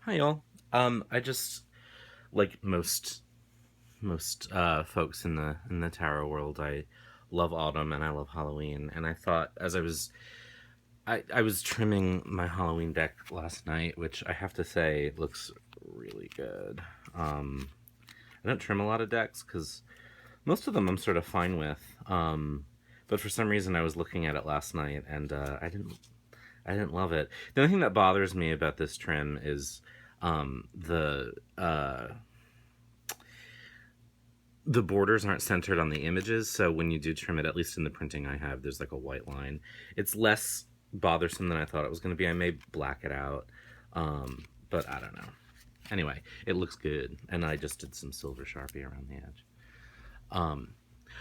Hi y'all. I just like most folks in the tarot world, I love autumn and I love Halloween. And I thought as I was trimming my Halloween deck last night, which I have to say looks really good. Um, I don't trim a lot of decks because most of them I'm sort of fine with. But for some reason I was looking at it last night and I didn't love it. The only thing that bothers me about this trim is the the borders aren't centered on the images, so when you do trim it, at least in the printing I have, there's like a white line. It's less bothersome than I thought it was going to be. I may black it out, but I don't know. Anyway, it looks good, and I just did some silver Sharpie around the edge.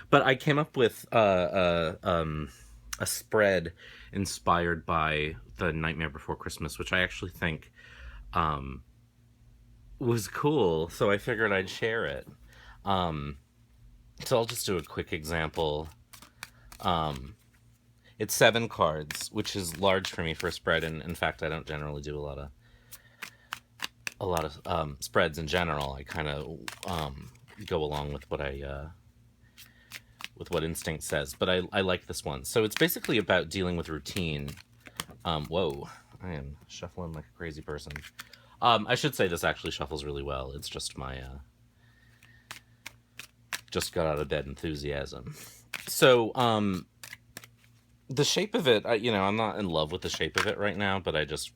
But I came up with a spread inspired by the Nightmare Before Christmas, which I actually think was cool, so I figured I'd share it. Um, so I'll just do a quick example. It's 7 cards, which is large for me for a spread, and in fact, I don't generally do a lot of spreads in general. I kind of go along with what instinct says, but I like this one. So it's basically about dealing with routine. Whoa, I am shuffling like a crazy person. I should say this actually shuffles really well. It's just my just got out of bed enthusiasm. So the shape of it, I'm not in love with the shape of it right now, but I just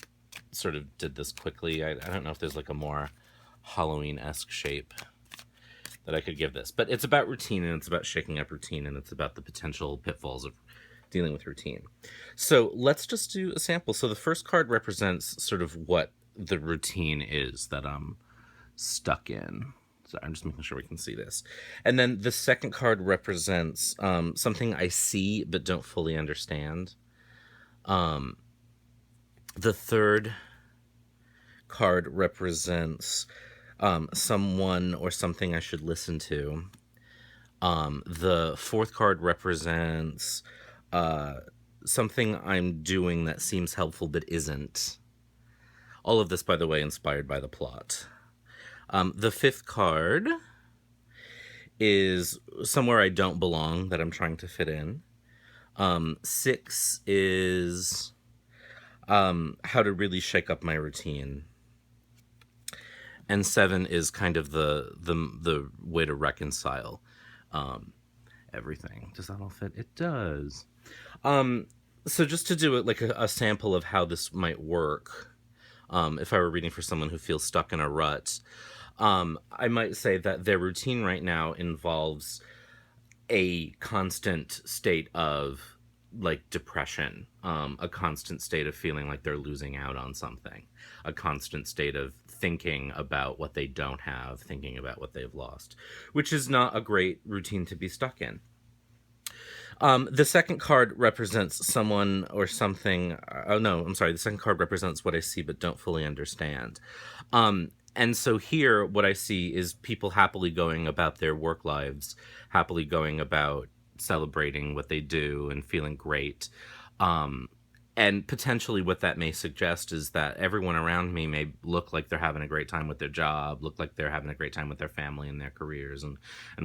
sort of did this quickly. I don't know if there's like a more Halloween-esque shape that I could give this, but it's about routine, and it's about shaking up routine, and it's about the potential pitfalls of dealing with routine. So let's just do a sample. So the first card represents sort of what the routine is that I'm stuck in. So I'm just making sure we can see this. And then the second card represents something I see but don't fully understand. The third card represents someone or something I should listen to. The fourth card represents something I'm doing that seems helpful but isn't. All of this, by the way, inspired by the plot. The fifth card is somewhere I don't belong that I'm trying to fit in. Six is how to really shake up my routine. And seven is kind of the way to reconcile everything. Does that all fit? It does. So just to do it like a sample of how this might work, if I were reading for someone who feels stuck in a rut, I might say that their routine right now involves a constant state of like depression, a constant state of feeling like they're losing out on something, a constant state of thinking about what they don't have, thinking about what they've lost, which is not a great routine to be stuck in. The second card represents someone or something. Oh, no, I'm sorry. The second card represents what I see but don't fully understand. And so here, what I see is people happily going about their work lives, happily going about celebrating what they do and feeling great. And potentially what that may suggest is that everyone around me may look like they're having a great time with their job, look like they're having a great time with their family and their careers and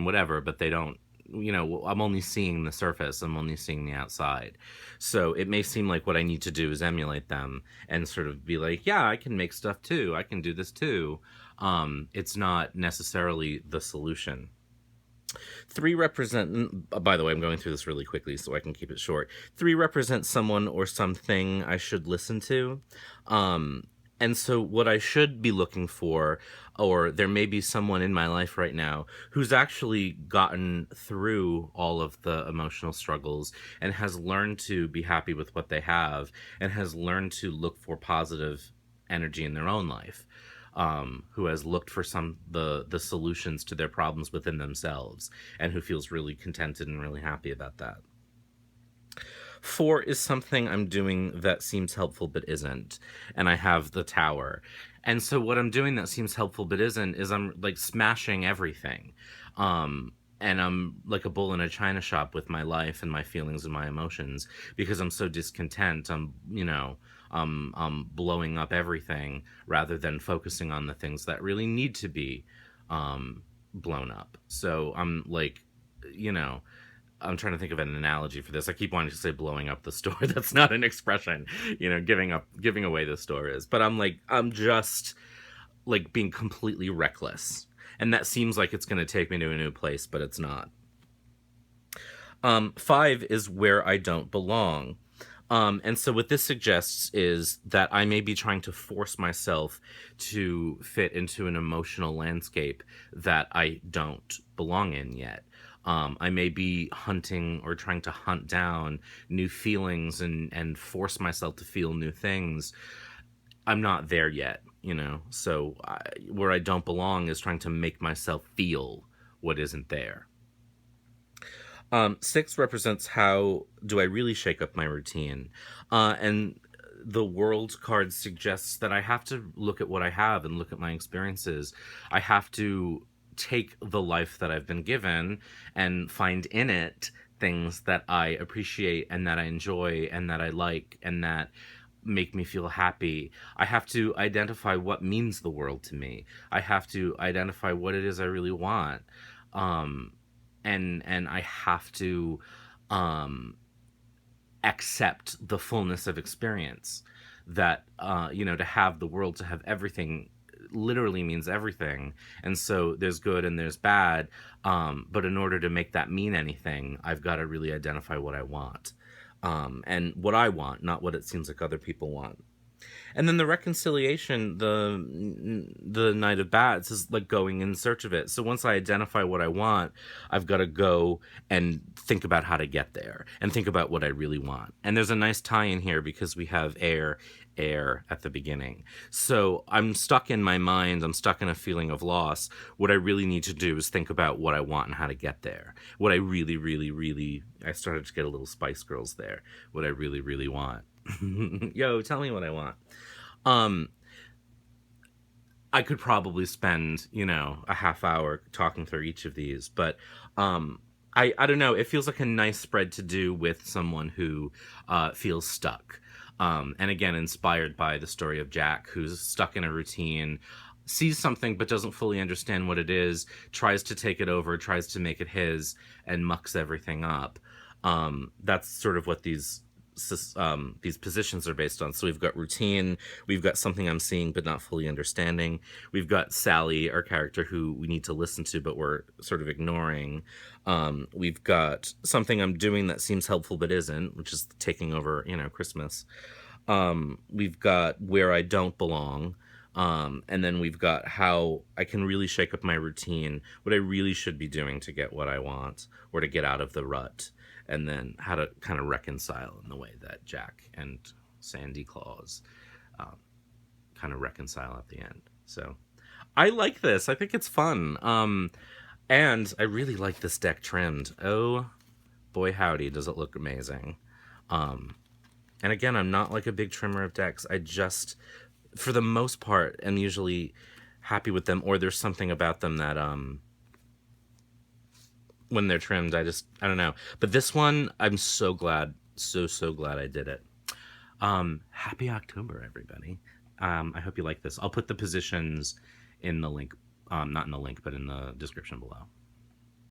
whatever, but they don't, I'm only seeing the surface. I'm only seeing the outside. So it may seem like what I need to do is emulate them and sort of be like, yeah, I can make stuff too. I can do this too. It's not necessarily the solution. Three represent, by the way, I'm going through this really quickly so I can keep it short. Three represents someone or something I should listen to. And so what I should be looking for, or there may be someone in my life right now who's actually gotten through all of the emotional struggles and has learned to be happy with what they have and has learned to look for positive energy in their own life. Who has looked for the solutions to their problems within themselves and who feels really contented and really happy about that. Four is something I'm doing that seems helpful but isn't, and I have the tower. And so what I'm doing that seems helpful but isn't is I'm like smashing everything. And I'm like a bull in a china shop with my life and my feelings and my emotions because I'm so discontent. blowing up everything rather than focusing on the things that really need to be blown up. So I'm like, you know, I'm trying to think of an analogy for this. I keep wanting to say blowing up the store. That's not an expression, giving away the store is. But I'm like, I'm just like being completely reckless. And that seems like it's going to take me to a new place, but it's not. Five is where I don't belong. And so what this suggests is that I may be trying to force myself to fit into an emotional landscape that I don't belong in yet. I may be hunting or trying to hunt down new feelings and force myself to feel new things. I'm not there yet, So where I don't belong is trying to make myself feel what isn't there. Six represents how do I really shake up my routine. And the world card suggests that I have to look at what I have and look at my experiences. I have to take the life that I've been given and find in it things that I appreciate and that I enjoy and that I like and that make me feel happy. I have to identify what means the world to me. I have to identify what it is I really want. Um, and I have to um, accept the fullness of experience. That to have the world, to have everything, literally means everything, and so there's good and there's bad. But in order to make that mean anything, I've got to really identify what I want, and what I want, not what it seems like other people want. And then the reconciliation, the Knight of Bats, is like going in search of it. So once I identify what I want, I've got to go and think about how to get there and think about what I really want. And there's a nice tie in here because we have air at the beginning. So I'm stuck in my mind, I'm stuck in a feeling of loss. What I really need to do is think about what I want and how to get there. What I really, really, really, I started to get a little Spice Girls there. What I really, really want. Yo, tell me what I want. Um, I could probably spend, a half hour talking through each of these, but I don't know. It feels like a nice spread to do with someone who feels stuck. And again, inspired by the story of Jack, who's stuck in a routine, sees something but doesn't fully understand what it is, tries to take it over, tries to make it his, and mucks everything up. That's sort of what these positions are based on. So we've got routine, we've got something I'm seeing but not fully understanding. We've got Sally, our character, who we need to listen to but we're sort of ignoring. We've got something I'm doing that seems helpful but isn't, which is taking over, Christmas. We've got where I don't belong. And then we've got how I can really shake up my routine, what I really should be doing to get what I want or to get out of the rut, and then how to kind of reconcile in the way that Jack and Sandy Claus kind of reconcile at the end. So I like this. I think it's fun. And I really like this deck trimmed. Oh, boy, howdy, does it look amazing. And again, I'm not like a big trimmer of decks. I just, for the most part, am usually happy with them, or there's something about them that when they're trimmed, I don't know. But this one, I'm so glad, so glad I did it. Happy October, everybody. I hope you like this. I'll put the positions in the link, not in the link, but in the description below.